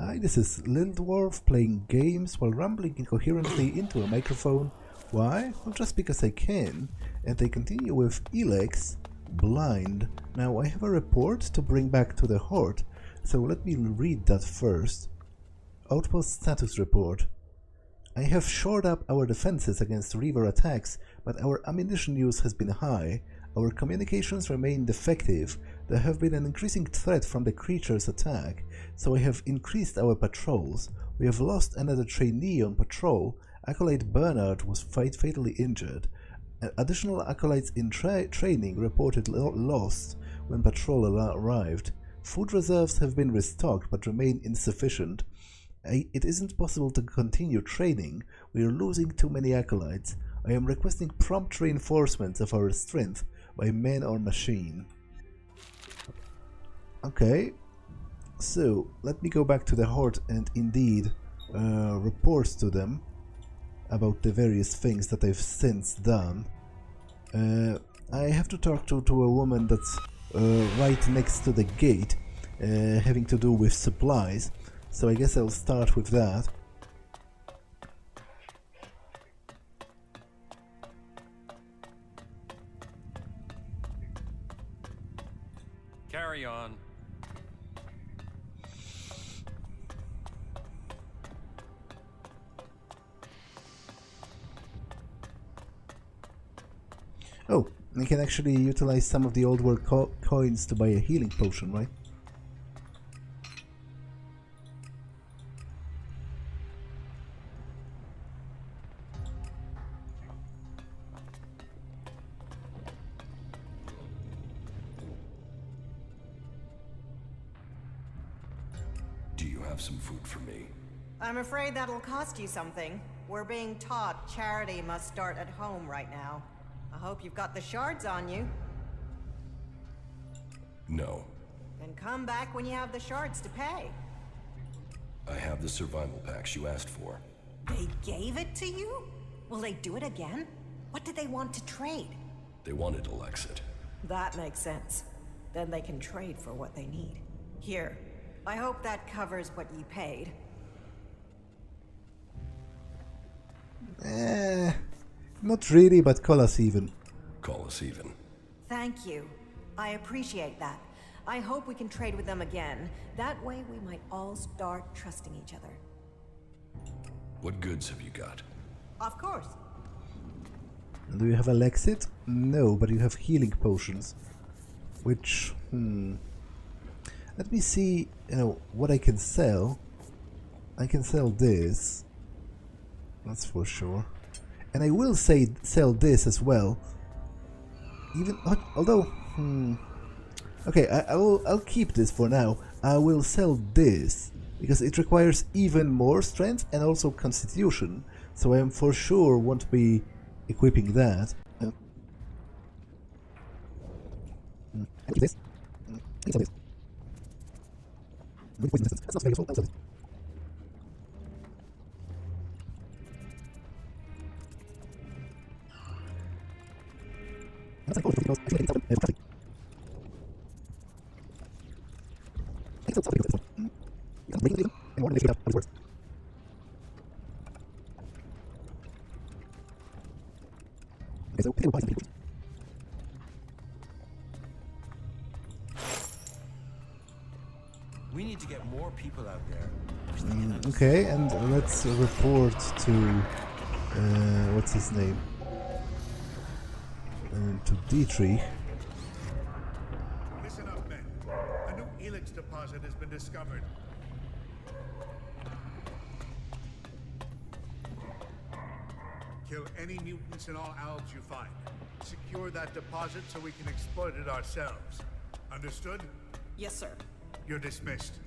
Hi, this is Little Dwarf playing games while rambling incoherently into a microphone. Why? Well, just because I can. And I continue with Elex, Blind. Now I have a report to bring back to the Hort, so let me read that first. Outpost status report. I have shored up our defenses against river attacks, but our ammunition use has been high. Our communications remain defective. There have been an increasing threat from the creature's attack, so I have increased our patrols. We have lost another trainee on patrol. Acolyte Bernard was fatally injured. Additional acolytes in training reported lost when patrol arrived. Food reserves have been restocked but remain insufficient. It isn't possible to continue training. We are losing too many acolytes. I am requesting prompt reinforcements of our strength by man or machine. Okay, so let me go back to the Hort and indeed report to them about the various things that I've since done. I have to talk to a woman that's right next to the gate, having to do with supplies, so I guess I'll start with that. Carry on. Oh, I can actually utilize some of the old world coins to buy a healing potion, right? Do you have some food for me? I'm afraid that'll cost you something. We're being taught charity must start at home right now. I hope you've got the shards on you. No. Then come back when you have the shards to pay. I have the survival packs you asked for. They gave it to you? Will they do it again? What did they want to trade? They wanted Alexit. That makes sense. Then they can trade for what they need. Here. I hope that covers what you paid. Not really, but call us even. Call us even. Thank you. I appreciate that. I hope we can trade with them again. That way we might all start trusting each other. What goods have you got? Of course. Do you have Alexit? No, but you have healing potions. Which, let me see, what I can sell. I can sell this. That's for sure. And I will sell this as well. Even although, okay, I'll keep this for now. I will sell this because it requires even more strength and also constitution. So I am for sure won't be equipping that. This. That's not very useful. That's like because I think I traffic. I think something like this. You can make it and more than how it works. Okay, so people buy some people. We need to get more people out there. Okay, and let's report to what's his name? To Dietrich. Listen up, men. A new Elex deposit has been discovered. Kill any mutants and all elves you find. Secure that deposit so we can exploit it ourselves. Understood? Yes, sir. You're dismissed.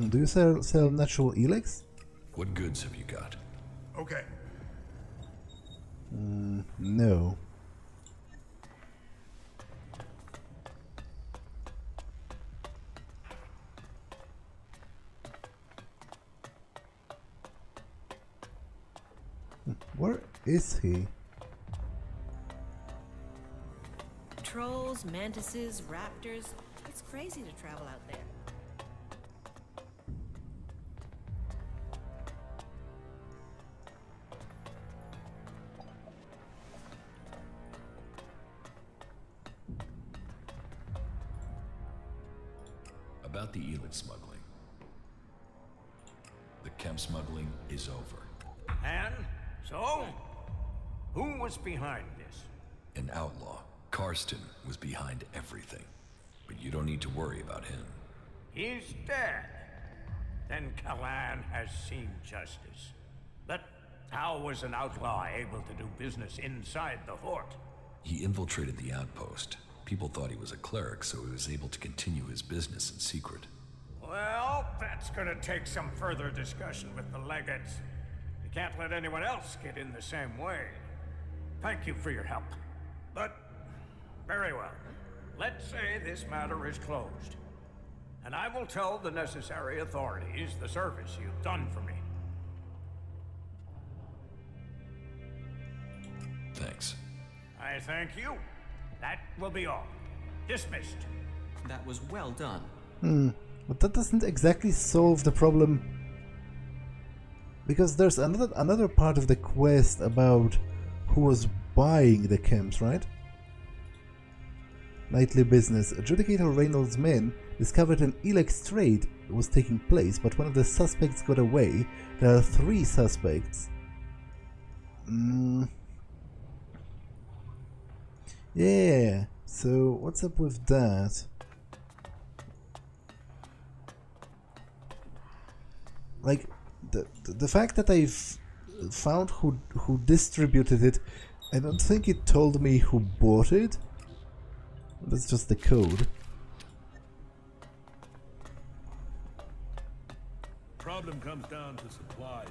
Do you sell natural Elex? What goods have you got? Okay. No. Where is he? Trolls, mantises, raptors. It's crazy to travel out there. About the Elex smuggling. The chem smuggling is over. And so, who was behind this? An outlaw. Karsten was behind everything. But you don't need to worry about him. He's dead. Then Kalan has seen justice. But how was an outlaw able to do business inside the Hort? He infiltrated the outpost. People thought he was a cleric, so he was able to continue his business in secret. Well, that's gonna take some further discussion with the legates. You can't let anyone else get in the same way. Thank you for your help. But, very well. Let's say this matter is closed. And I will tell the necessary authorities the service you've done for me. Thanks. I thank you. That will be all. Dismissed. That was well done. But that doesn't exactly solve the problem. Because there's another part of the quest about who was buying the chems, right? Nightly business. Adjudicator Reynolds' men discovered an Elex trade was taking place, but one of the suspects got away. There are 3 suspects. Yeah, so what's up with that? Like, the fact that I've found who distributed it, I don't think it told me who bought it. That's just the code. Problem comes down to supplies.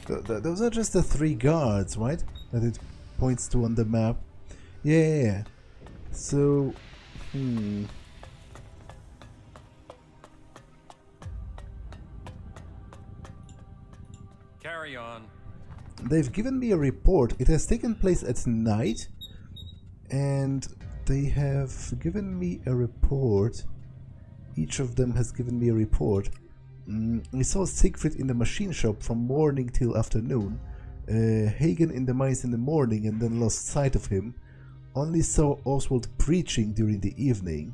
Those are just the 3 guards, right? That it points to on the map. Yeah. So, Carry on. They've given me a report. It has taken place at night, and they have given me a report. Each of them has given me a report. I saw Siegfried in the machine shop from morning till afternoon. Hagen in the mines in the morning and then lost sight of him. Only saw Oswald preaching during the evening.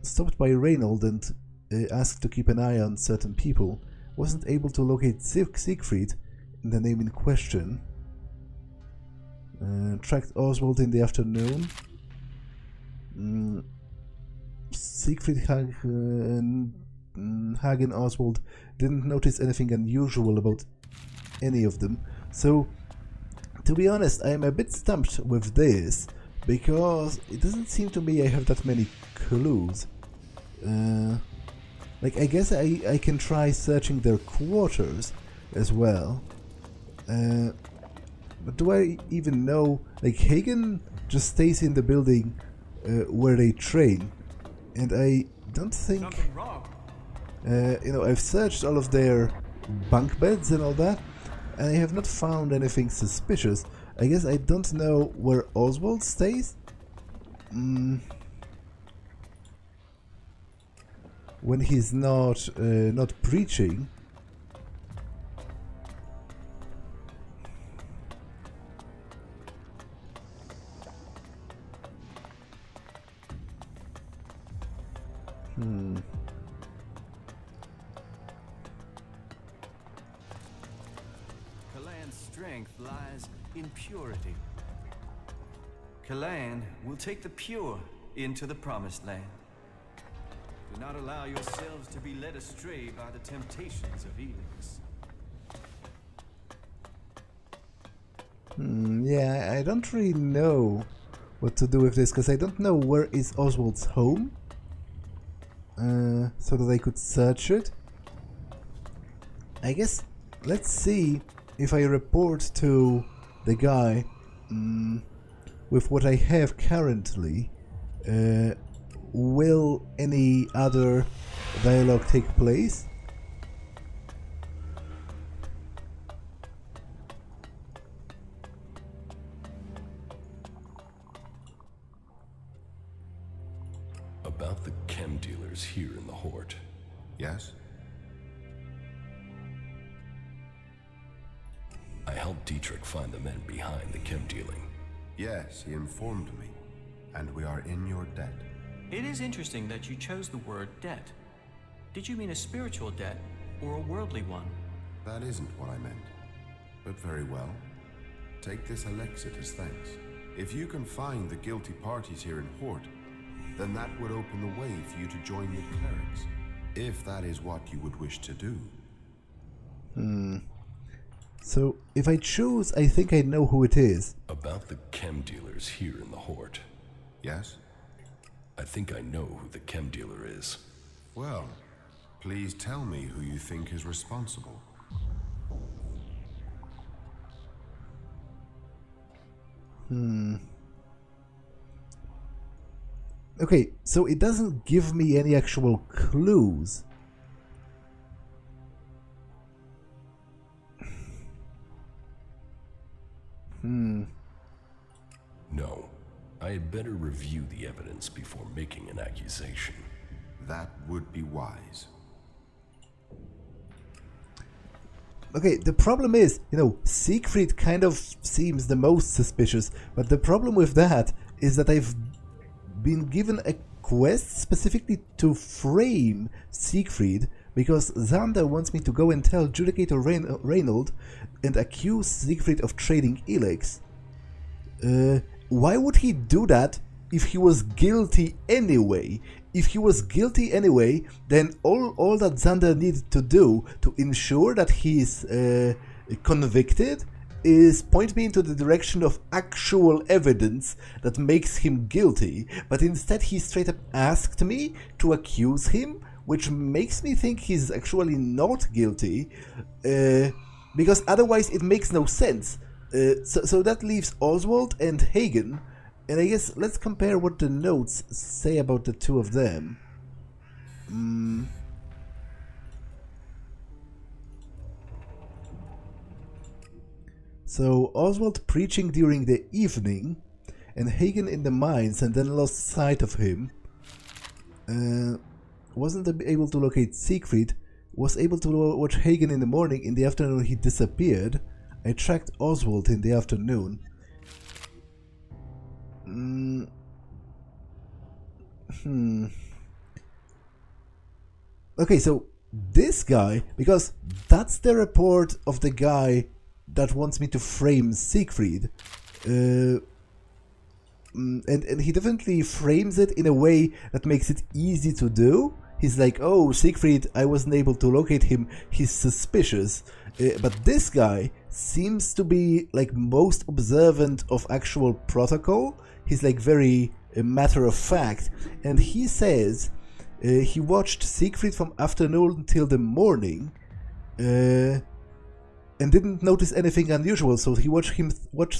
Stopped by Reynold and asked to keep an eye on certain people. Wasn't able to locate Siegfried in the name in question. Tracked Oswald in the afternoon. Siegfried, Hagen, Oswald didn't notice anything unusual about any of them. So, to be honest, I am a bit stumped with this, because it doesn't seem to me I have that many clues. Like, I guess I can try searching their quarters as well. But do I even know? Like, Hagen just stays in the building where they train. And I don't think... Something wrong. You know, I've searched all of their bunk beds and all that, and I have not found anything suspicious. I guess I don't know where Oswald stays? When he's not preaching. Kalan's strength lies in purity. Kalan will take the pure into the promised land. Do not allow yourselves to be led astray by the temptations of Elex. Yeah, I don't really know what to do with this, because I don't know where is Oswald's home. So that I could search it. I guess let's see if I report to the guy with what I have currently, will any other dialogue take place? About the chem dealers here in the Hort. Yes? I helped Dietrich find the men behind the chem dealing. Yes, he informed me. And we are in your debt. It is interesting that you chose the word debt. Did you mean a spiritual debt or a worldly one? That isn't what I meant. But very well. Take this Alexit as thanks. If you can find the guilty parties here in Hort, then that would open the way for you to join the clerics. If that is what you would wish to do. So, if I choose, I think I know who it is. About the chem dealers here in the Hort. Yes? I think I know who the chem dealer is. Well, please tell me who you think is responsible. Okay, so it doesn't give me any actual clues. No. I had better review the evidence before making an accusation. That would be wise. Okay, the problem is, Siegfried kind of seems the most suspicious, but the problem with that is that I've been given a quest specifically to frame Siegfried, because Xander wants me to go and tell Judicator Reynold and accuse Siegfried of trading Elex. Why would he do that if he was guilty anyway? If he was guilty anyway, then all that Xander needed to do to ensure that he's convicted is point me into the direction of actual evidence that makes him guilty, but instead he straight up asked me to accuse him, which makes me think he's actually not guilty, because otherwise it makes no sense. So that leaves Oswald and Hagen, and I guess let's compare what the notes say about the two of them. So Oswald preaching during the evening, and Hagen in the mines, and then lost sight of him. Wasn't able to locate Siegfried, was able to watch Hagen in the morning. In the afternoon he disappeared. I tracked Oswald in the afternoon. Okay, so this guy, because that's the report of the guy that wants me to frame Siegfried. And he definitely frames it in a way that makes it easy to do. He's like, oh, Siegfried, I wasn't able to locate him, he's suspicious. But this guy seems to be like most observant of actual protocol. He's like very matter of fact. And he says he watched Siegfried from afternoon till the morning. And didn't notice anything unusual, so he watched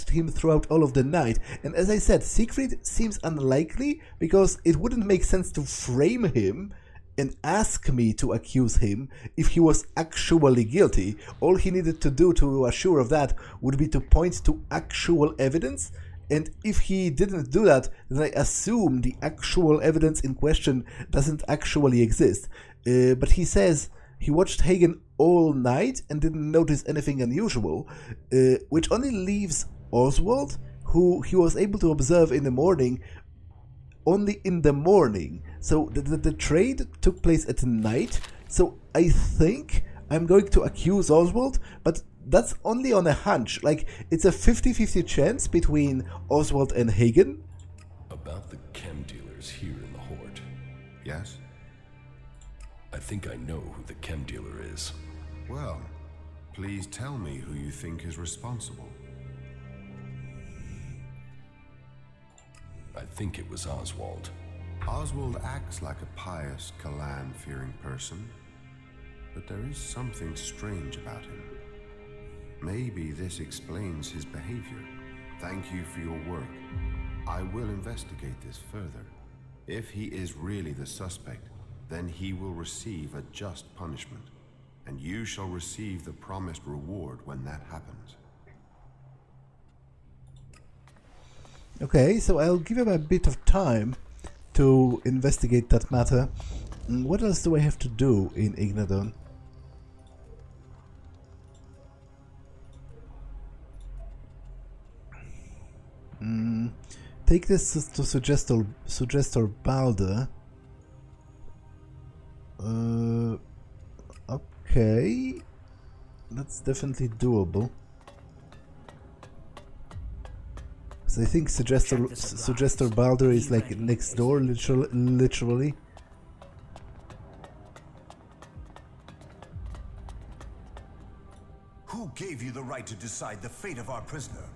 him throughout all of the night. And as I said, Siegfried seems unlikely, because it wouldn't make sense to frame him and ask me to accuse him if he was actually guilty. All he needed to do to assure of that would be to point to actual evidence, and if he didn't do that, then I assume the actual evidence in question doesn't actually exist. But he says he watched Hagen all night and didn't notice anything unusual, which only leaves Oswald, who he was able to observe in the morning, only in the morning. So the trade took place at night, so I think I'm going to accuse Oswald, but that's only on a hunch. Like, it's a 50-50 chance between Oswald and Hagen. About the chem dealers here in the Hort. Yes? I think I know who the chem dealer is. Well, please tell me who you think is responsible. I think it was Oswald. Oswald acts like a pious, Kalan-fearing person, but there is something strange about him. Maybe this explains his behavior. Thank you for your work. I will investigate this further. If he is really the suspect, then he will receive a just punishment, and you shall receive the promised reward when that happens. Okay, so I'll give him a bit of time to investigate that matter. What else do I have to do in Ignadon? Take this to Suggester Balder. Okay, that's definitely doable. So I think Suggester Balder is like next door, literally. Who gave you the right to decide the fate of our prisoner?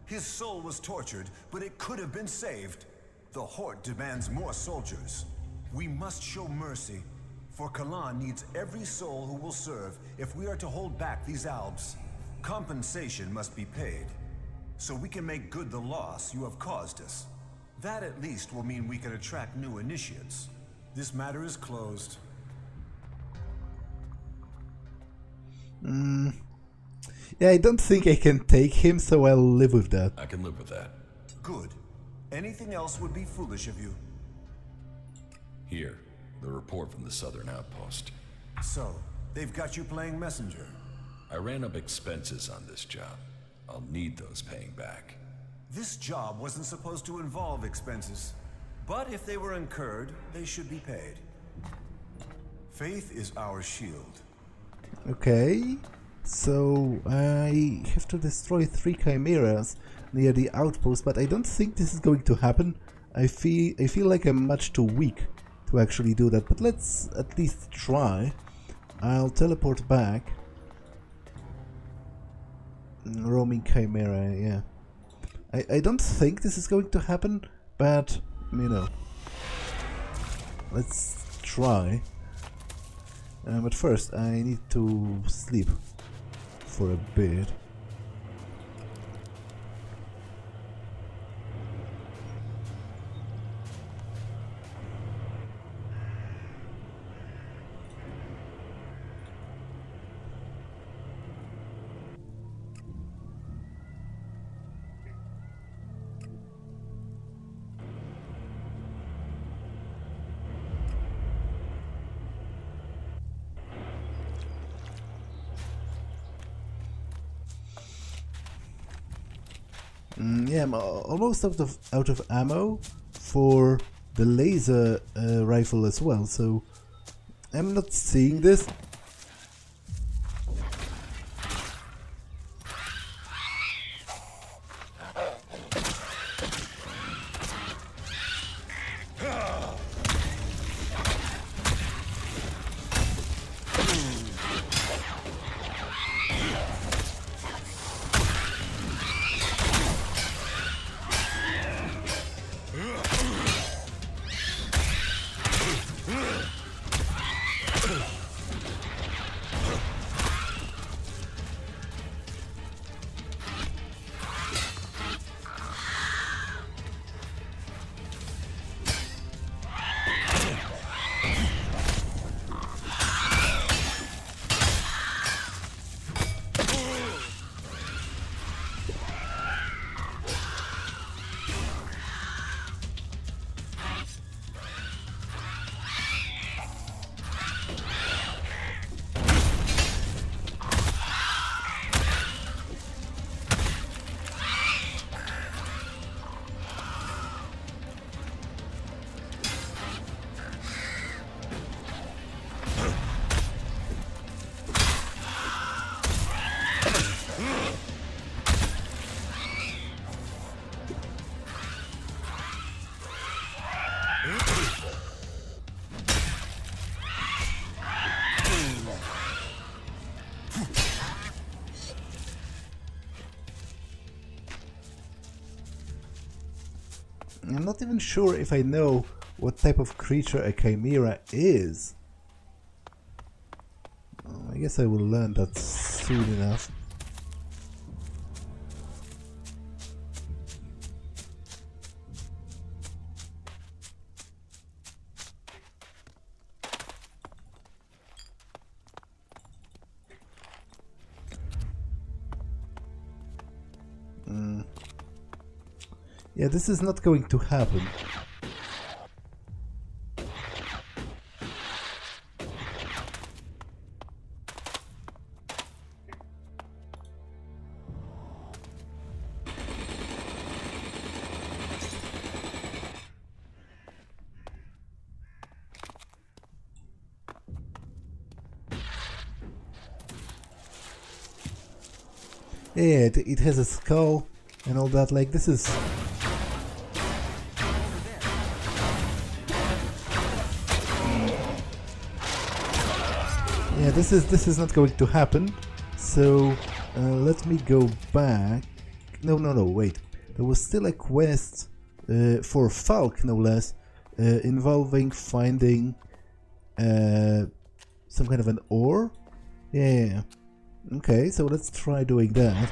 His soul was tortured, but it could have been saved. The Hort demands more soldiers. We must show mercy, for Kalan needs every soul who will serve if we are to hold back these Albs. Compensation must be paid, so we can make good the loss you have caused us. That at least will mean we can attract new initiates. This matter is closed. Yeah, I don't think I can take him, so I'll live with that. I can live with that. Good. Anything else would be foolish of you. Here, the report from the southern outpost. So, they've got you playing messenger. I ran up expenses on this job. I'll need those paying back. This job wasn't supposed to involve expenses. But if they were incurred, they should be paid. Faith is our shield. Okay, so I have to destroy 3 chimeras near the outpost, but I don't think this is going to happen. I feel like I'm much too weak to actually do that, but let's at least try. I'll teleport back. Roaming chimera, yeah. I don't think this is going to happen, but you know, let's try. But first I need to sleep for a bit. Yeah, I'm almost out of ammo for the laser rifle as well, so I'm not seeing this. I'm not even sure if I know what type of creature a chimera is. I guess I will learn that soon enough. Yeah, this is not going to happen. Yeah, it has a skull and all that. Like, this is... Yeah, this is not going to happen. So let me go back. No, wait. There was still a quest for Falk, no less, involving finding some kind of an ore. Yeah. Okay, so let's try doing that.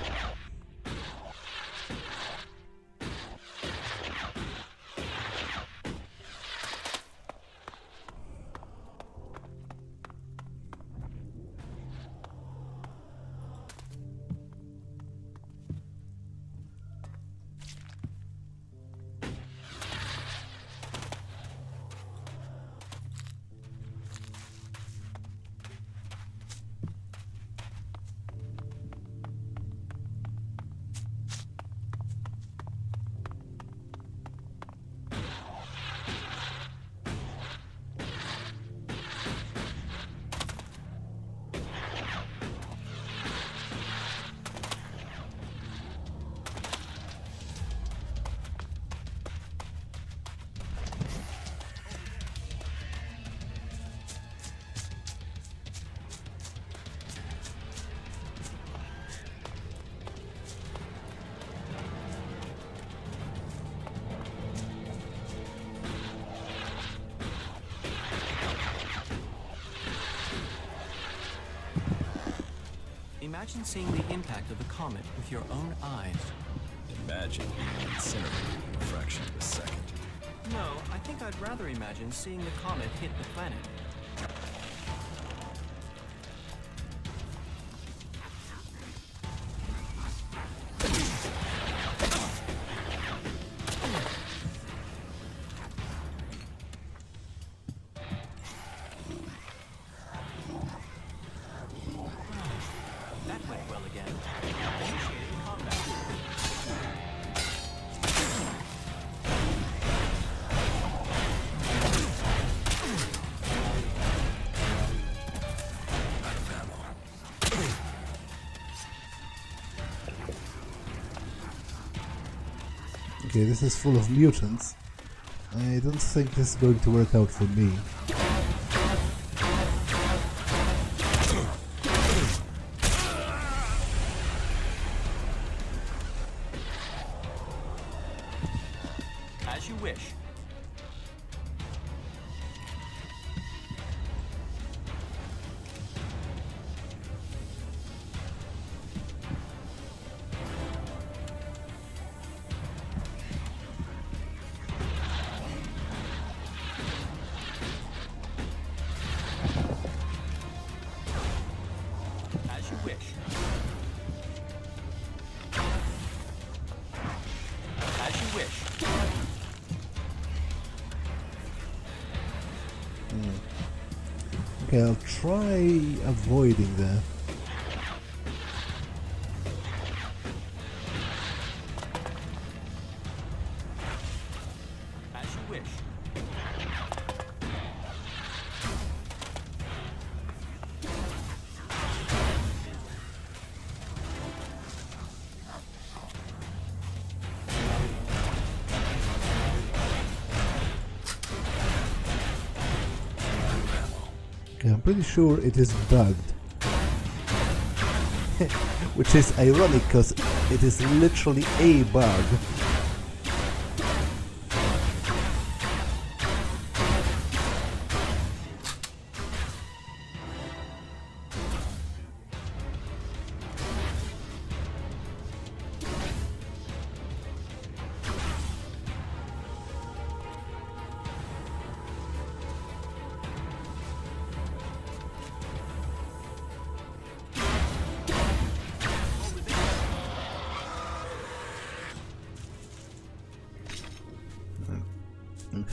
Imagine seeing the impact of the comet with your own eyes. Imagine being incinerated in a fraction of a second. No, I think I'd rather imagine seeing the comet hit the planet. Okay, this is full of mutants. I don't think this is going to work out for me. As you wish. Okay, I'll try avoiding that. As you wish. Okay, I'm pretty sure it is bugged. Which is ironic because it is literally a bug.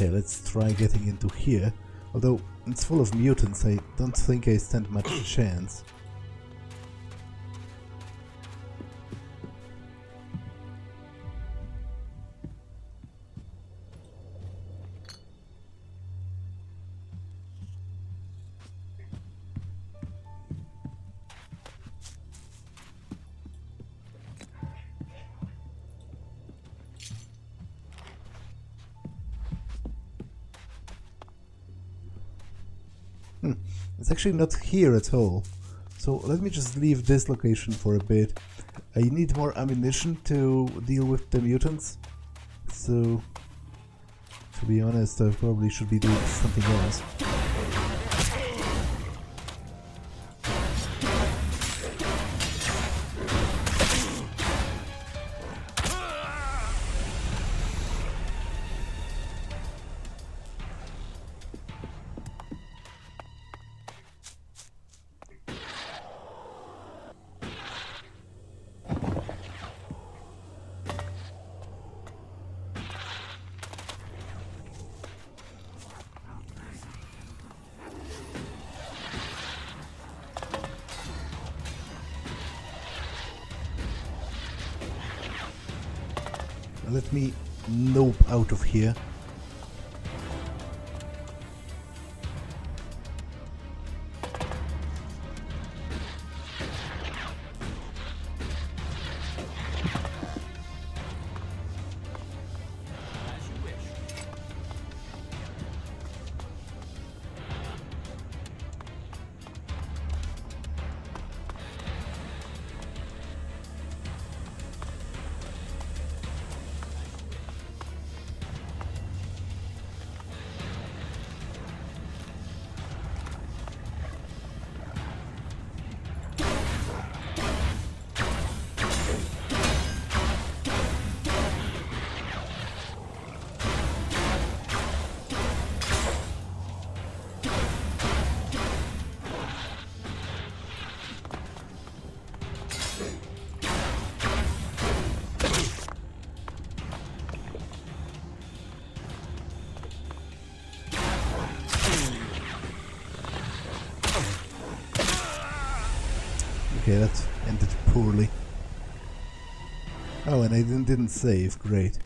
Okay, let's try getting into here. Although it's full of mutants, I don't think I stand much chance. It's actually not here at all. So let me just leave this location for a bit. I need more ammunition to deal with the mutants. So, to be honest, I probably should be doing something else. Let me nope out of here. Okay, that ended poorly. Oh, and I didn't save. Great.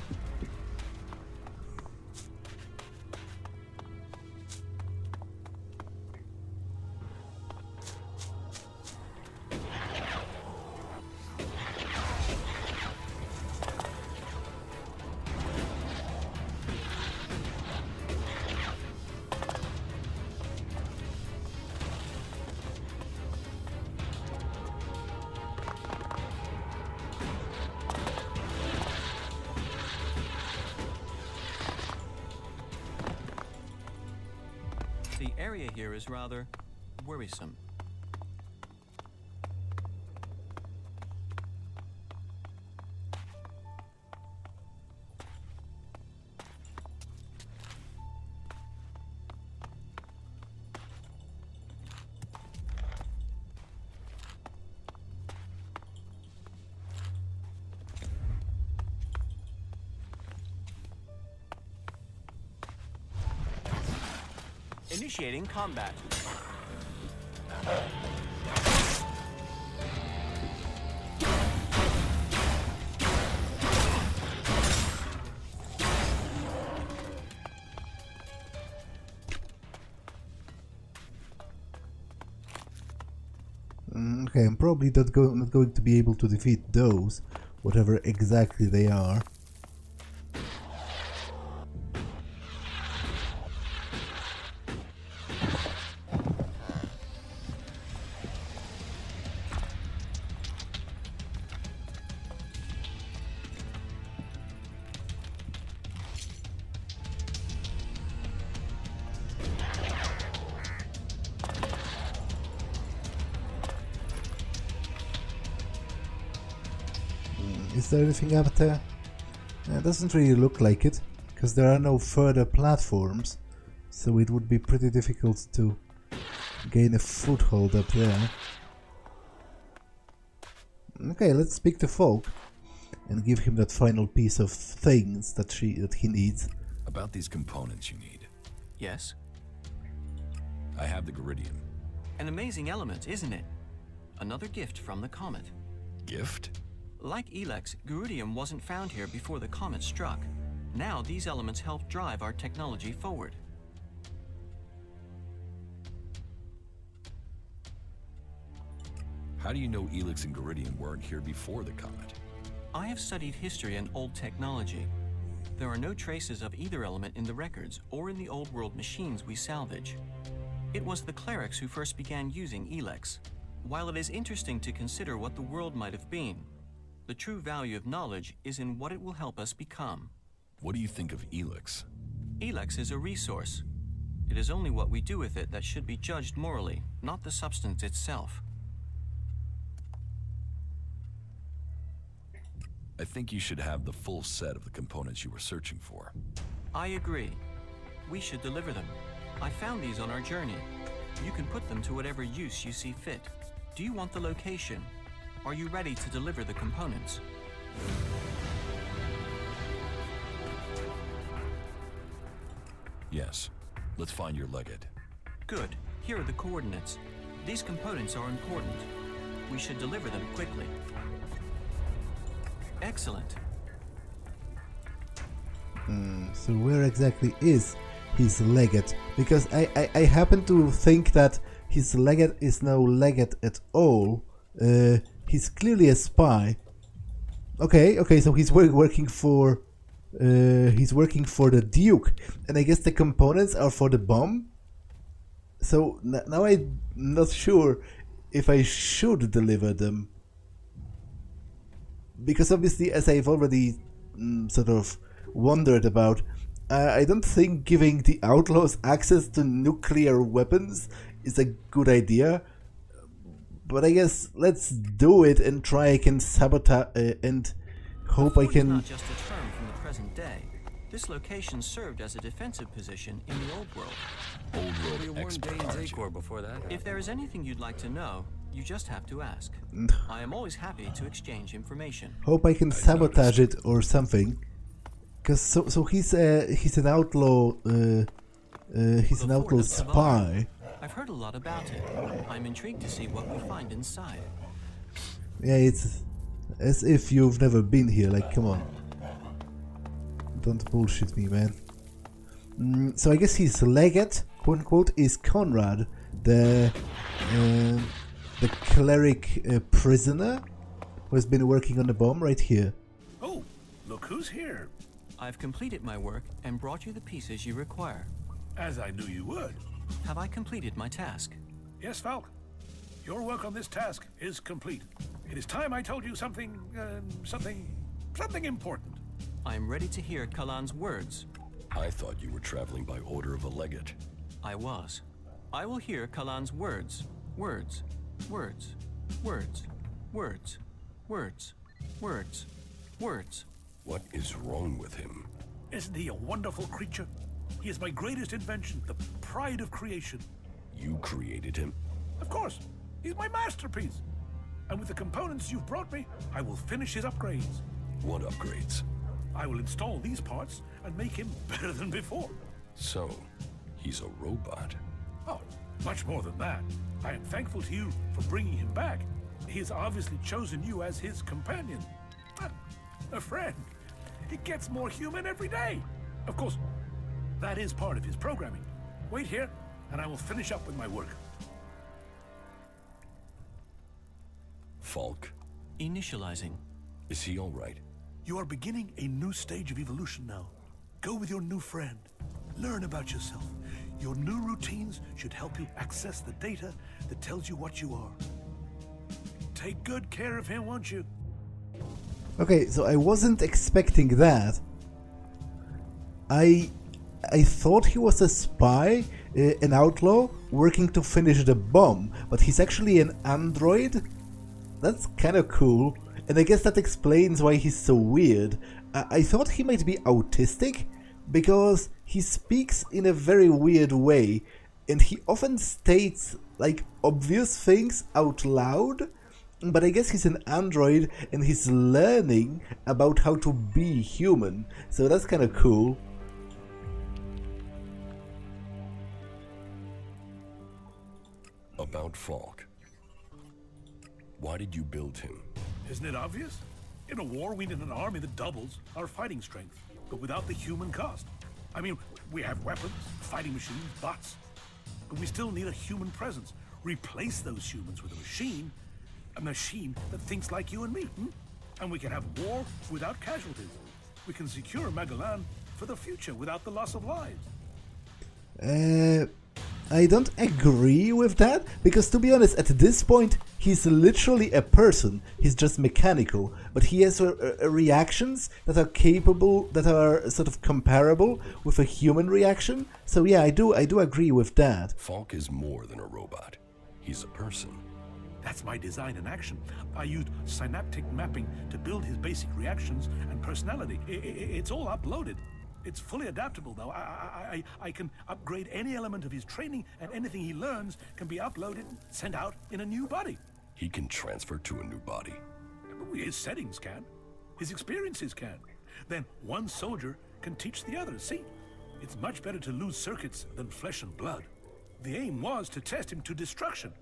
The area here is rather worrisome. Initiating combat. Okay, I'm probably not going to be able to defeat those, whatever exactly they are. Is there anything up there? It doesn't really look like it, because there are no further platforms, so it would be pretty difficult to gain a foothold up there. Okay, let's speak to Falk and give him that final piece of things that he needs. A About these components you need. Yes? I have the Geridium. An amazing element, isn't it? Another gift from the comet. Gift? Like Elex, Geridium wasn't found here before the comet struck. Now these elements help drive our technology forward. How do you know Elex and Geridium weren't here before the comet? I have studied history and old technology. There are no traces of either element in the records or in the old world machines we salvage. It was the clerics who first began using Elex. While it is interesting to consider what the world might have been, the true value of knowledge is in what it will help us become. What do you think of Elex? Elex is a resource. It is only what we do with it that should be judged morally, not the substance itself. I think you should have the full set of the components you were searching for. I agree. We should deliver them. I found these on our journey. You can put them to whatever use you see fit. Do you want the location? Are you ready to deliver the components? Yes. Let's find your legate. Good. Here are the coordinates. These components are important. We should deliver them quickly. Excellent. So where exactly is his legate? Because I happen to think that his legate is no legate at all. He's clearly a spy. Okay, so he's working for the Duke, and I guess the components are for the bomb. So now I'm not sure if I should deliver them, because obviously, as I've already sort of wondered about, I don't think giving the outlaws access to nuclear weapons is a good idea. But I guess let's do it and try I can sabotage and hope I can. Not just a term from the present day. This location served as a defensive position in the old world. Old world expert, aren't you? before that. If there is anything you'd like to know, you just have to ask. I am always happy to exchange information. Hope I can sabotage it or something. Cause so he's an outlaw. He's an outlaw spy. I've heard a lot about it. I'm intrigued to see what we find inside. Yeah, it's as if you've never been here. Like, come on. Don't bullshit me, man. So I guess his legate, quote unquote, is Conrad, the cleric prisoner who has been working on the bomb right here. Oh, look who's here. I've completed my work and brought you the pieces you require. As I knew you would. Have I completed my task? Yes, Falk. Your work on this task is complete. It is time I told you something important. I am ready to hear Kalan's words. I thought you were traveling by order of a legate. I was. I will hear Kalan's words. Words. Words. Words. Words. Words. Words. Words. What is wrong with him? Isn't he a wonderful creature? He is my greatest invention, the pride of creation. You created him? Of course. He's my masterpiece. And with the components you've brought me, I will finish his upgrades. What upgrades? I will install these parts and make him better than before. So, he's a robot. Oh, much more than that. I am thankful to you for bringing him back. He has obviously chosen you as his companion. A friend. He gets more human every day. Of course, that is part of his programming. Wait here, and I will finish up with my work. Falk. Initializing. Is he all right? You are beginning a new stage of evolution now. Go with your new friend. Learn about yourself. Your new routines should help you access the data that tells you what you are. Take good care of him, won't you? Okay, so I wasn't expecting that. I thought he was a spy, an outlaw, working to finish the bomb, but he's actually an android? That's kind of cool, and I guess that explains why he's so weird. I thought he might be autistic, because he speaks in a very weird way, and he often states, like, obvious things out loud. But I guess he's an android and he's learning about how to be human, so that's kind of cool. About Falk. Why did you build him? Isn't it obvious? In a war, we need an army that doubles our fighting strength, but without the human cost. I mean, we have weapons, fighting machines, bots, but we still need a human presence. Replace those humans with a machine that thinks like you and me, And we can have war without casualties. We can secure Magellan for the future without the loss of lives. I don't agree with that, because to be honest, at this point, he's literally a person. He's just mechanical, but he has reactions that are capable, that are sort of comparable with a human reaction. So yeah, I do agree with that. Falk is more than a robot. He's a person. That's my design in action. I used synaptic mapping to build his basic reactions and personality. It's all uploaded. It's fully adaptable, though. I can upgrade any element of his training, and anything he learns can be uploaded and sent out in a new body. He can transfer to a new body. His settings can. His experiences can. Then one soldier can teach the others. See, it's much better to lose circuits than flesh and blood. The aim was to test him to destruction.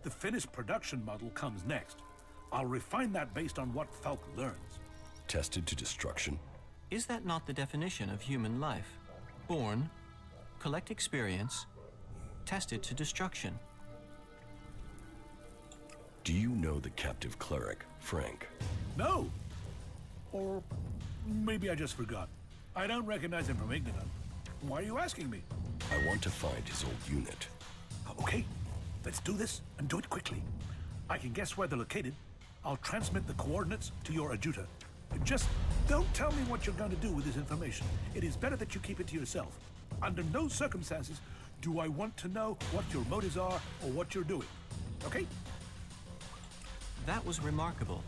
The finished production model comes next. I'll refine that based on what Falk learns. Tested to destruction? Is that not the definition of human life? Born, collect experience, tested to destruction. Do you know the captive cleric, Frank? No. Or maybe I just forgot. I don't recognize him from Ignadon. Why are you asking me? I want to find his old unit. Okay, let's do this and do it quickly. I can guess where they're located. I'll transmit the coordinates to your adjutor. Just don't tell me what you're going to do with this information. It is better that you keep it to yourself. Under no circumstances do I want to know what your motives are or what you're doing. Okay? That was remarkable.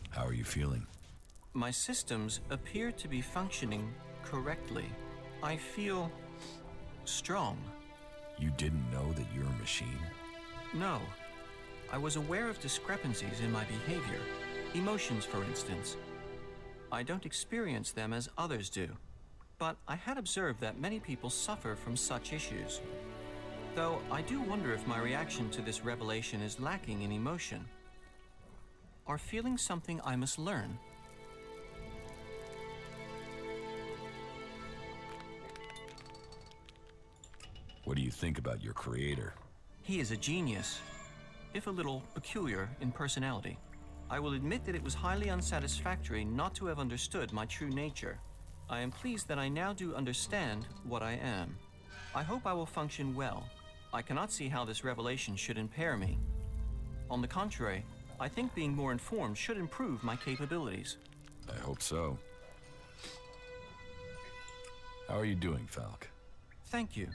How are you feeling? My systems appear to be functioning correctly. I feel strong. You didn't know that you're a machine? No. I was aware of discrepancies in my behavior. Emotions, for instance. I don't experience them as others do, but I had observed that many people suffer from such issues. Though I do wonder if my reaction to this revelation is lacking in emotion. Are feelings something I must learn? What do you think about your creator? He is a genius, if a little peculiar in personality. I will admit that it was highly unsatisfactory not to have understood my true nature. I am pleased that I now do understand what I am. I hope I will function well. I cannot see how this revelation should impair me. On the contrary, I think being more informed should improve my capabilities. I hope so. How are you doing, Falk? Thank you.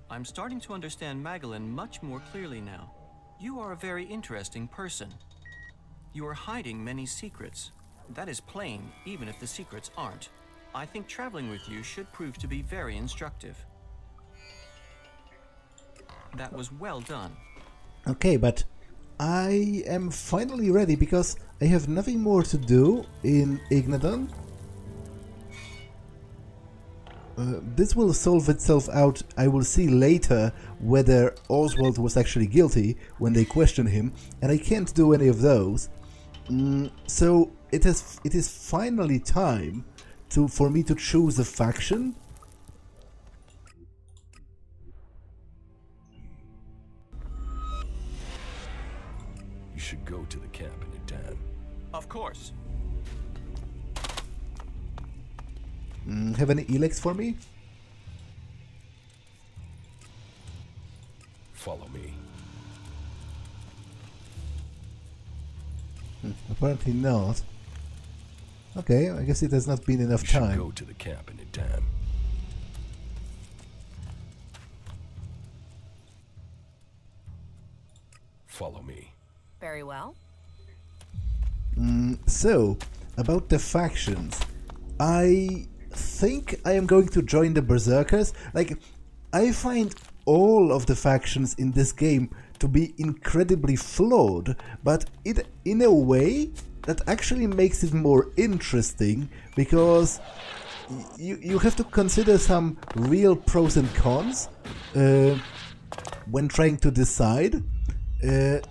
I'm starting to understand Magellan much more clearly now. You are a very interesting person. You are hiding many secrets. That is plain, even if the secrets aren't. I think traveling with you should prove to be very instructive. That was well done. Okay, but I am finally ready because I have nothing more to do in Ignadon. This will solve itself out. I will see later whether Oswald was actually guilty when they question him, and I can't do any of those. So it is finally time for me to choose a faction. You should go to the camp in Ignadon. Of course. Have any Elex for me? Follow me. Apparently not. Okay, I guess it has not been enough time. You should go to the camp in Ignadon. Follow me. Very well. So, about the factions. I think I am going to join the Berserkers. Like, I find all of the factions in this game to be incredibly flawed, but in a way that actually makes it more interesting, because you have to consider some real pros and cons. when trying to decide.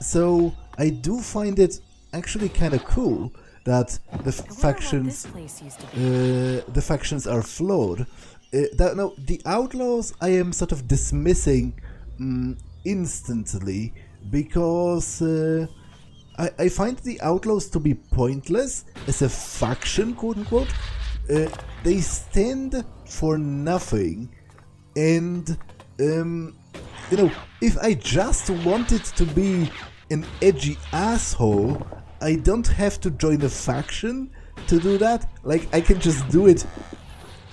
So I do find it actually kind of cool that the factions are flawed. No, the outlaws I am sort of dismissing instantly because I find the outlaws to be pointless as a faction, quote unquote. They stand for nothing, and you know, if I just wanted to be an edgy asshole, I don't have to join a faction to do that. Like, I can just do it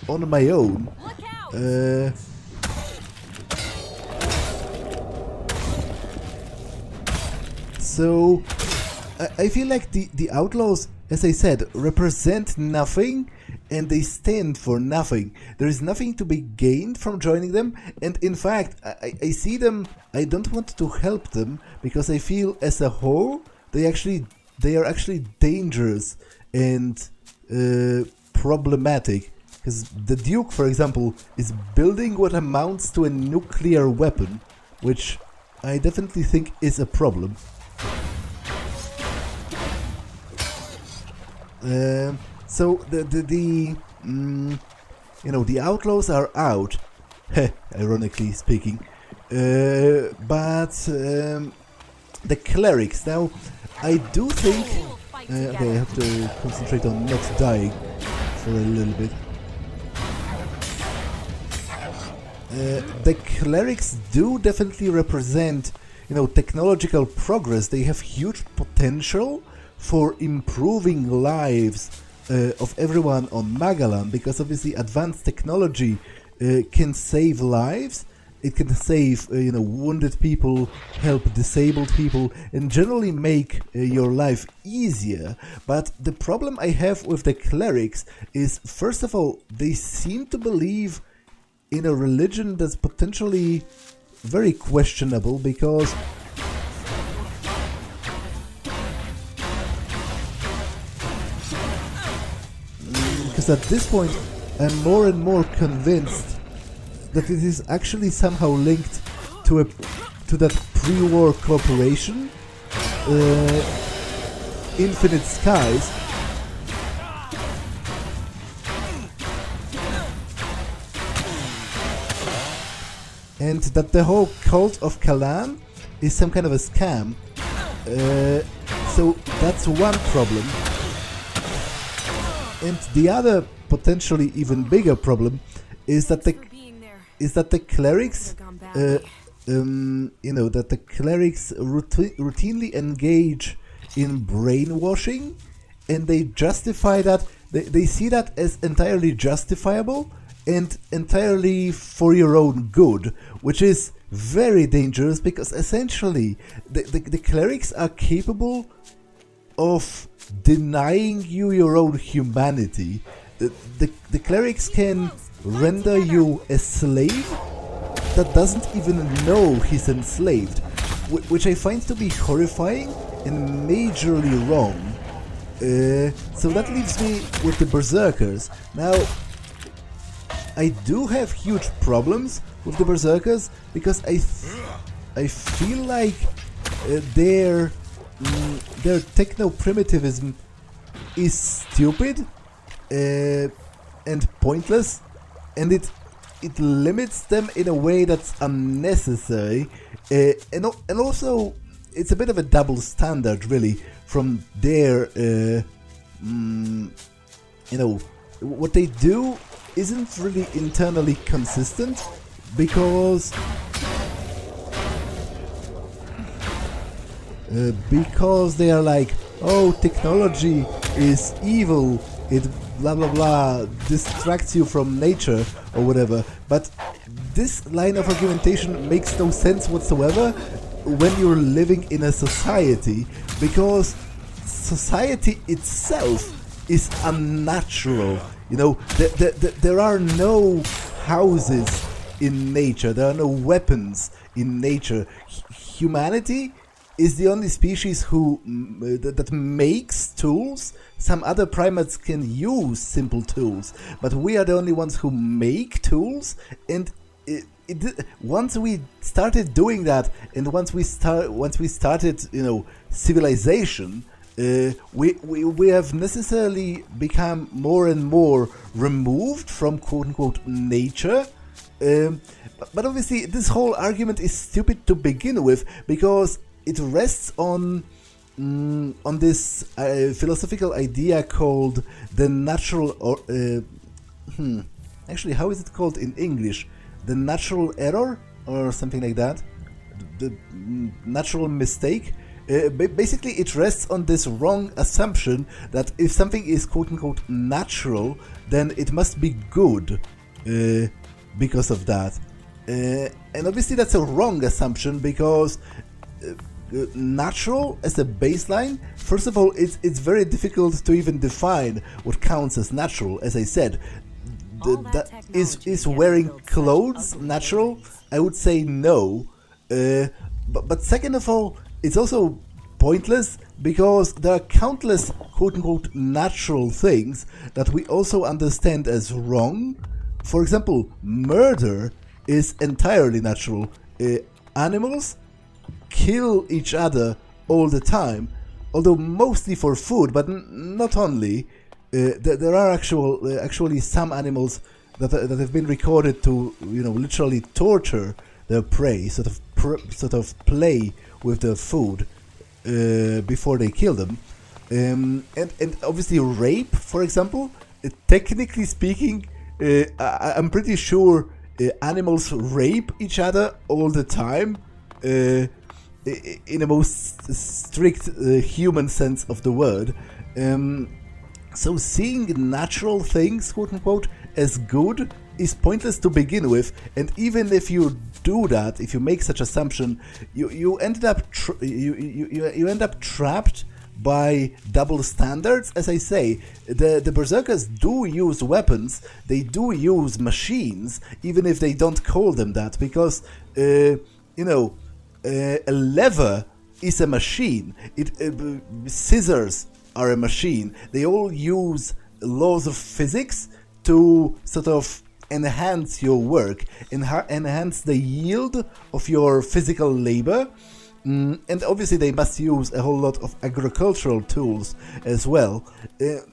on my own. So I feel like the outlaws, as I said, represent nothing, and they stand for nothing. There is nothing to be gained from joining them, and in fact, I see them, I don't want to help them, because I feel as a whole, they are actually dangerous and problematic. Because the Duke, for example, is building what amounts to a nuclear weapon, which I definitely think is a problem. So the outlaws are out, ironically speaking, but the clerics. Now, I do think. Okay, I have to concentrate on not dying for a little bit. The clerics do definitely represent, technological progress. They have huge potential for improving lives of everyone on Magalan, because obviously advanced technology can save lives. It can save, wounded people, help disabled people, and generally make your life easier. But the problem I have with the clerics is, first of all, they seem to believe in a religion that's potentially very questionable, because at this point I'm more and more convinced that it is actually somehow linked to that pre-war cooperation, Infinite Skies, and that the whole cult of Kalan is some kind of a scam. So that's one problem. And the other, potentially even bigger problem, is that the clerics, that the clerics routinely engage in brainwashing, and they justify that. They see that as entirely justifiable and entirely for your own good, which is very dangerous, because essentially the clerics are capable of denying you your own humanity. The clerics can render you a slave that doesn't even know he's enslaved, which I find to be horrifying and majorly wrong. So that leaves me with the Berserkers. Now, I do have huge problems with the Berserkers, because I feel like their techno-primitivism is stupid and pointless, and it limits them in a way that's unnecessary, and also it's a bit of a double standard, really, from their what they do isn't really internally consistent, because they are like, oh, technology is evil, it blah blah blah distracts you from nature or whatever. But this line of argumentation makes no sense whatsoever when you're living in a society, because society itself is unnatural. There are no houses in nature, there are no weapons in nature. Humanity is the only species that makes tools. Some other primates can use simple tools, but we are the only ones who make tools, and once we started doing that, and once we started, civilization, we have necessarily become more and more removed from quote unquote nature. But obviously, this whole argument is stupid to begin with, because it rests on this philosophical idea called the natural. Actually, how is it called in English? The natural error, or something like that. The natural mistake. Basically, it rests on this wrong assumption that if something is quote unquote natural, then it must be good because of that. And obviously that's a wrong assumption, because natural as a baseline, first of all, it's very difficult to even define what counts as natural. As I said, is wearing clothes natural? I would say no. But second of all, it's also pointless, because there are countless quote-unquote natural things that we also understand as wrong. For example, murder is entirely natural. Animals kill each other all the time, although mostly for food, but not only. There are actually some animals that have been recorded to literally torture their prey, sort of play with their food before they kill them, and obviously rape, for example. Technically speaking, I'm pretty sure animals rape each other all the time, in a most strict human sense of the word. So seeing natural things, quote unquote, as good is pointless to begin with, and even if you do that, if you make such assumption, you end up trapped by double standards. As I say, the Berserkers do use weapons, they do use machines, even if they don't call them that, because a lever is a machine. Scissors are a machine. They all use laws of physics to sort of enhance your work, enhance the yield of your physical labor. And obviously they must use a whole lot of agricultural tools as well.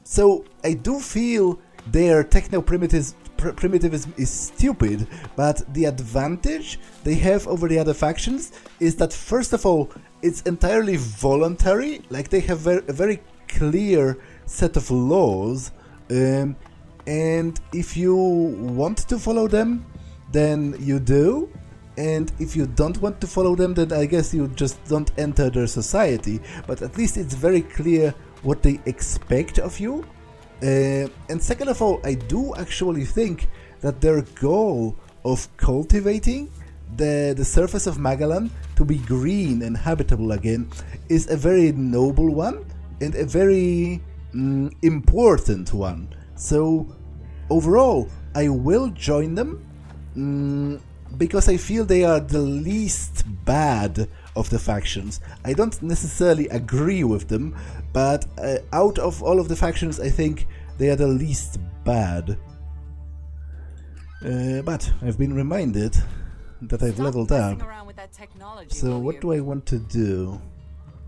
So I do feel their techno-primitivism is stupid, but the advantage they have over the other factions is that, first of all, it's entirely voluntary. Like, they have a very clear set of laws, and if you want to follow them, then you do. And if you don't want to follow them, then I guess you just don't enter their society. But at least it's very clear what they expect of you. And second of all, I do actually think that their goal of cultivating the surface of Magalan to be green and habitable again is a very noble one and a very important one. So overall, I will join them because I feel they are the least bad of the factions. I don't necessarily agree with them, but out of all of the factions, I think they are the least bad. But I've been reminded that I've leveled up. So what do I want to do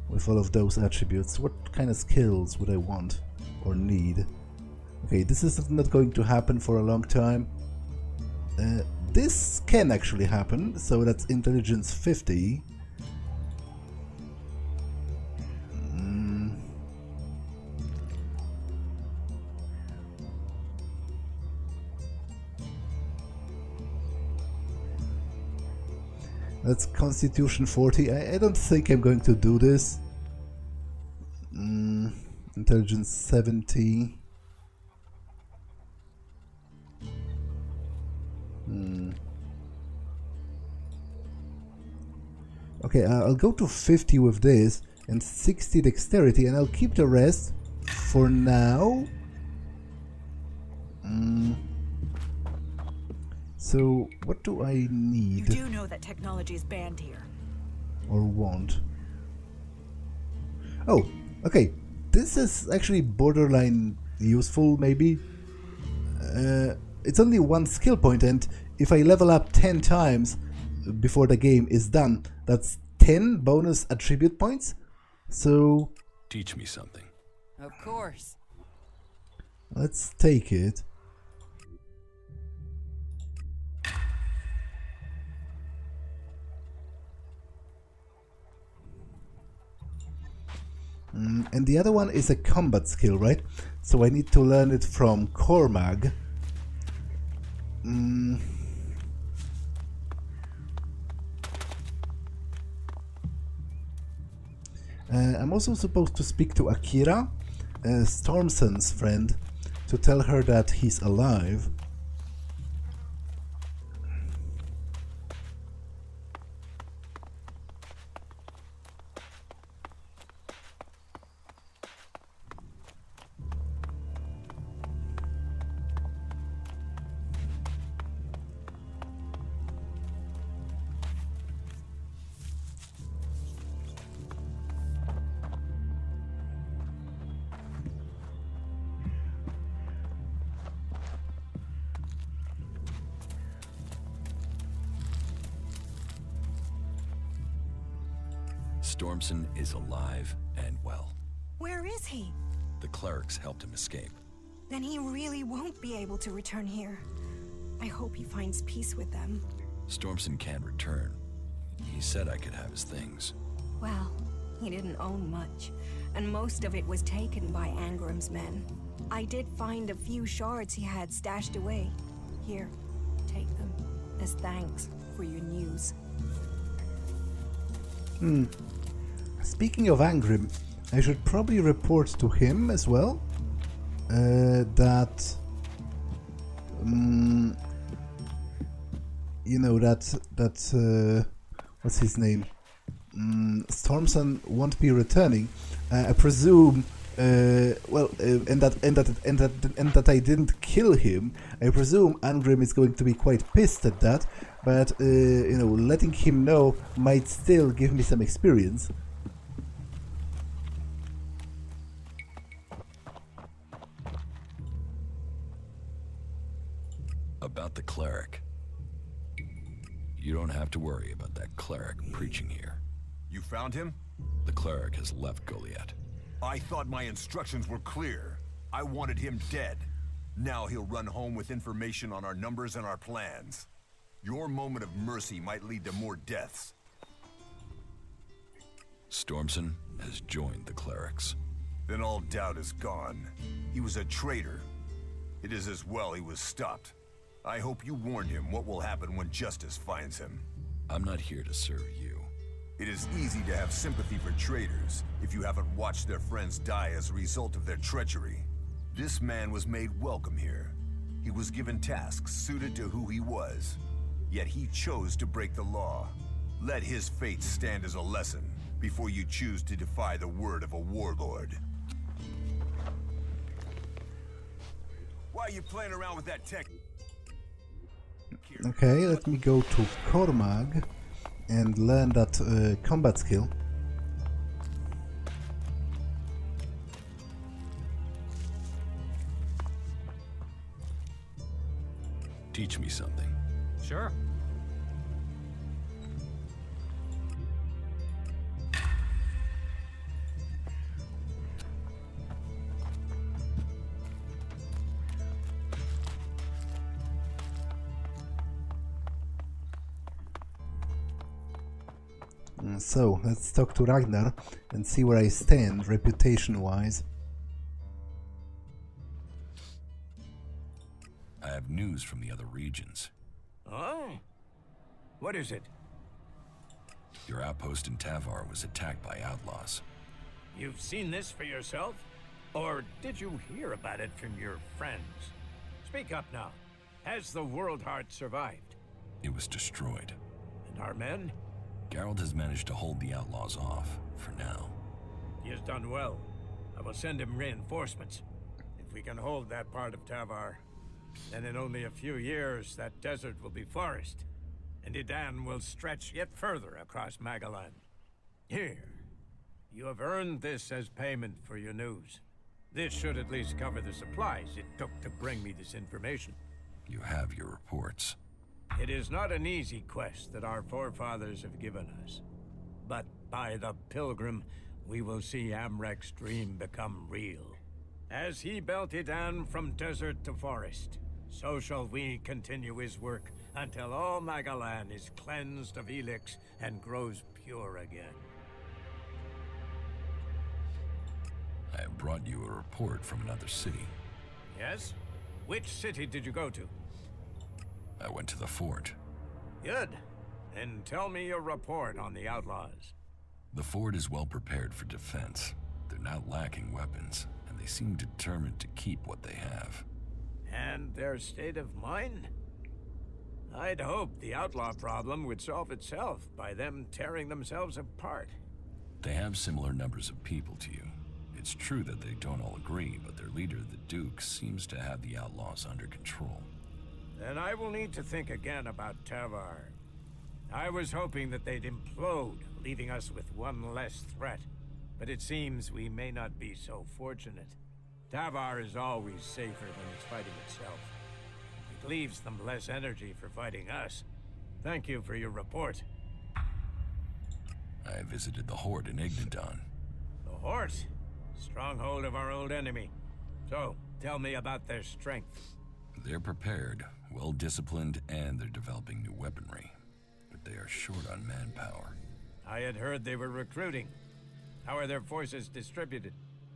with all of those attributes? What kind of skills would I want or need? Okay, this is not going to happen for a long time. This can actually happen, so that's intelligence 50. That's Constitution 40. I don't think I'm going to do this. Intelligence 70. Okay, I'll go to 50 with this and 60 dexterity, and I'll keep the rest for now. So, what do I need? You do know that technology is banned here. Or want? Oh, okay. This is actually borderline useful, maybe. It's only one skill point, and if I level up 10 times before the game is done, that's 10 bonus attribute points. So teach me something. Of course. Let's take it. And the other one is a combat skill, right? So I need to learn it from Cormag. I'm also supposed to speak to Akira, Stormson's friend, to tell her that he's alive. Stormson is alive and well. Where is he? The clerics helped him escape. Then he really won't be able to return here. I hope he finds peace with them. Stormson can't return. He said I could have his things. Well, he didn't own much, and most of it was taken by Angram's men. I did find a few shards he had stashed away. Here, take them, as thanks for your news. Speaking of Angrim, I should probably report to him as well that you know that what's his name? Stormson won't be returning. I presume. Well, and that I didn't kill him. I presume Angrim is going to be quite pissed at that. But you know, letting him know might still give me some experience. About the cleric. You don't have to worry about that cleric preaching here. You found him? The cleric has left Goliath. I thought my instructions were clear. I wanted him dead. Now he'll run home with information on our numbers and our plans. Your moment of mercy might lead to more deaths. Stormson has joined the clerics. Then all doubt is gone. He was a traitor. It is as well he was stopped. I hope you warned him what will happen when justice finds him. I'm not here to serve you. It is easy to have sympathy for traitors if you haven't watched their friends die as a result of their treachery. This man was made welcome here. He was given tasks suited to who he was. Yet he chose to break the law. Let his fate stand as a lesson before you choose to defy the word of a warlord. Why are you playing around with that tech? Okay, let me go to Cormag and learn that combat skill. Teach me something. Sure. So, let's talk to Ragnar and see where I stand reputation-wise. I have news from the other regions. Oh? What is it? Your outpost in Tavar was attacked by outlaws. You've seen this for yourself? Or did you hear about it from your friends? Speak up now. Has the World Heart survived? It was destroyed. And our men? Geralt has managed to hold the outlaws off, for now. He has done well. I will send him reinforcements. If we can hold that part of Tavar, then in only a few years that desert will be forest, and Idan will stretch yet further across Magaland. Here, you have earned this as payment for your news. This should at least cover the supplies it took to bring me this information. You have your reports. It is not an easy quest that our forefathers have given us. But by the Pilgrim, we will see Amrek's dream become real. As he belted on from desert to forest, so shall we continue his work until all Magalan is cleansed of Elex and grows pure again. I have brought you a report from another city. Yes? Which city did you go to? I went to the fort. Good. Then tell me your report on the outlaws. The fort is well prepared for defense. They're not lacking weapons, and they seem determined to keep what they have. And their state of mind? I'd hoped the outlaw problem would solve itself by them tearing themselves apart. They have similar numbers of people to you. It's true that they don't all agree, but their leader, the Duke, seems to have the outlaws under control. Then I will need to think again about Tavar. I was hoping that they'd implode, leaving us with one less threat. But it seems we may not be so fortunate. Tavar is always safer when it's fighting itself. It leaves them less energy for fighting us. Thank you for your report. I visited the Hort in Ignadon. The Hort? Stronghold of our old enemy. So, tell me about their strength. They're prepared, well-disciplined, and they're developing new weaponry. But they are short on manpower. I had heard they were recruiting. How are their forces distributed?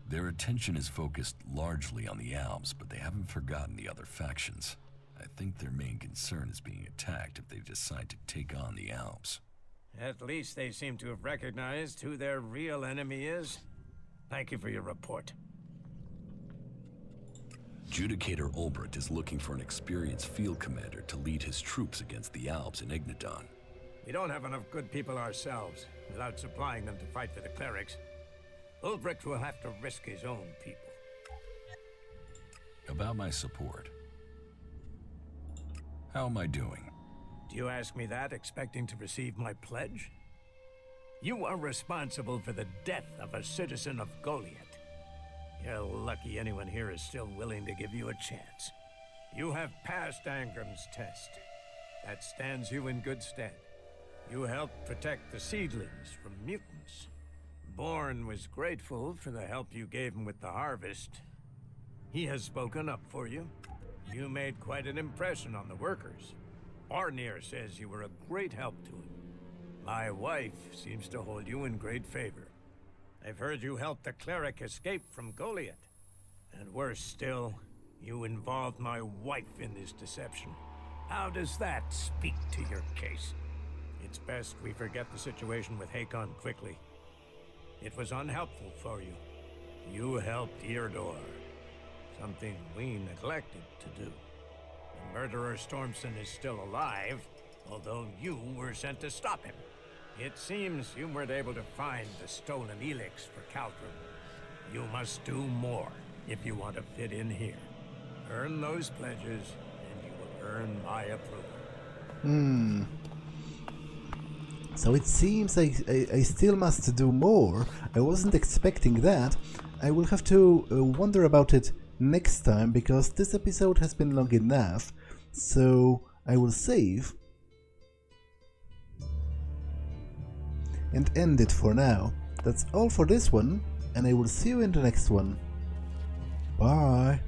Their attention is focused largely on the Alps, but they haven't forgotten the other factions. I think their main concern is being attacked if they decide to take on the Alps. At least they seem to have recognized who their real enemy is. Thank you for your report. Judicator Ulbricht is looking for an experienced field commander to lead his troops against the Alps in Ignadon. We don't have enough good people ourselves, without supplying them to fight for the clerics. Ulbricht will have to risk his own people. About my support. How am I doing? Do you ask me that, expecting to receive my pledge? You are responsible for the death of a citizen of Goliath. You're lucky anyone here is still willing to give you a chance. You have passed Angram's test. That stands you in good stead. You helped protect the seedlings from mutants. Born was grateful for the help you gave him with the harvest. He has spoken up for you. You made quite an impression on the workers. Arnir says you were a great help to him. My wife seems to hold you in great favor. I've heard you helped the cleric escape from Goliath. And worse still, you involved my wife in this deception. How does that speak to your case? It's best we forget the situation with Hakon quickly. It was unhelpful for you. You helped Eardor. Something we neglected to do. The murderer Stormson is still alive, although you were sent to stop him. It seems you weren't able to find the stolen Elex for Kaldrum. You must do more if you want to fit in here. Earn those pledges, and you will earn my approval. So it seems I still must do more. I wasn't expecting that. I will have to wonder about it next time, because this episode has been long enough. So I will save and end it for now. That's all for this one, and I will see you in the next one. Bye!